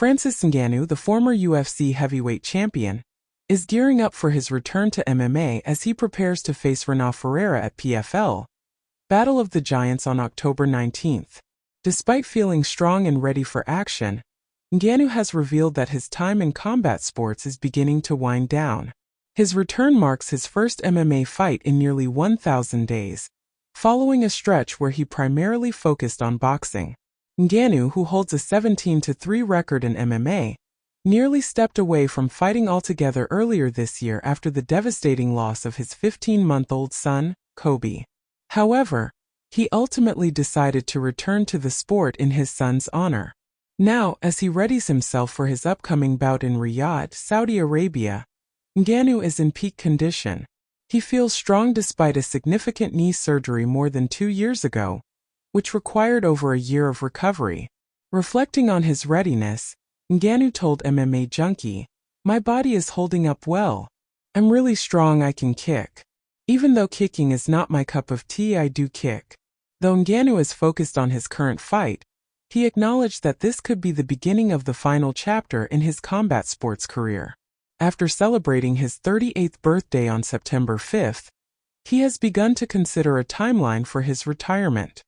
Francis Ngannou, the former UFC heavyweight champion, is gearing up for his return to MMA as he prepares to face Renan Ferreira at PFL Battle of the Giants on October 19th. Despite feeling strong and ready for action, Ngannou has revealed that his time in combat sports is beginning to wind down. His return marks his first MMA fight in nearly 1,000 days, following a stretch where he primarily focused on boxing. Ngannou, who holds a 17-3 record in MMA, nearly stepped away from fighting altogether earlier this year after the devastating loss of his 15-month-old son, Kobe. However, he ultimately decided to return to the sport in his son's honor. Now, as he readies himself for his upcoming bout in Riyadh, Saudi Arabia, Ngannou is in peak condition. He feels strong despite a significant knee surgery more than 2 years ago, which required over a year of recovery. Reflecting on his readiness, Ngannou told MMA Junkie, "My body is holding up well. I'm really strong, I can kick. Even though kicking is not my cup of tea, I do kick." Though Ngannou is focused on his current fight, he acknowledged that this could be the beginning of the final chapter in his combat sports career. After celebrating his 38th birthday on September 5th, he has begun to consider a timeline for his retirement.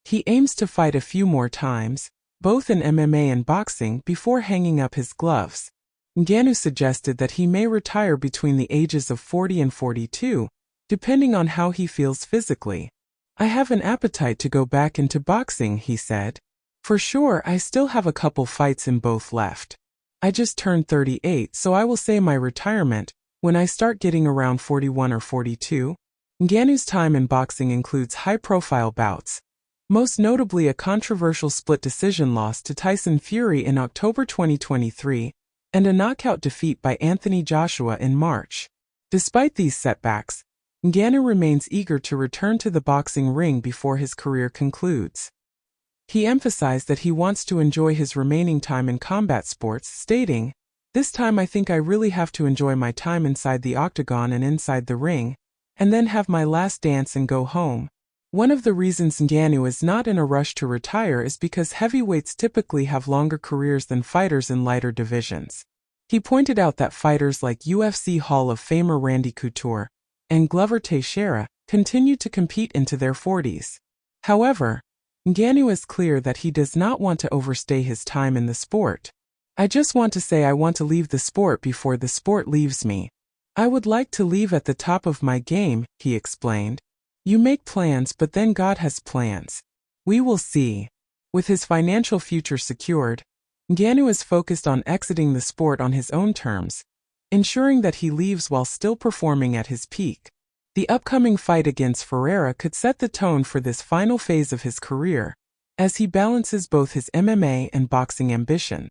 He aims to fight a few more times, both in MMA and boxing, before hanging up his gloves. Ngannou suggested that he may retire between the ages of 40 and 42, depending on how he feels physically. "I have an appetite to go back into boxing," he said. "For sure, I still have a couple fights in both left. I just turned 38, so I will say my retirement when I start getting around 41 or 42. Ngannou's time in boxing includes high-profile bouts, most notably a controversial split decision loss to Tyson Fury in October 2023, and a knockout defeat by Anthony Joshua in March. Despite these setbacks, Ngannou remains eager to return to the boxing ring before his career concludes. He emphasized that he wants to enjoy his remaining time in combat sports, stating, "This time I think I really have to enjoy my time inside the octagon and inside the ring, and then have my last dance and go home." One of the reasons Ngannou is not in a rush to retire is because heavyweights typically have longer careers than fighters in lighter divisions. He pointed out that fighters like UFC Hall of Famer Randy Couture and Glover Teixeira continue to compete into their 40s. However, Ngannou is clear that he does not want to overstay his time in the sport. "I just want to say I want to leave the sport before the sport leaves me. I would like to leave at the top of my game," he explained. "You make plans, but then God has plans. We will see." With his financial future secured, Ngannou is focused on exiting the sport on his own terms, ensuring that he leaves while still performing at his peak. The upcoming fight against Ferreira could set the tone for this final phase of his career, as he balances both his MMA and boxing ambition.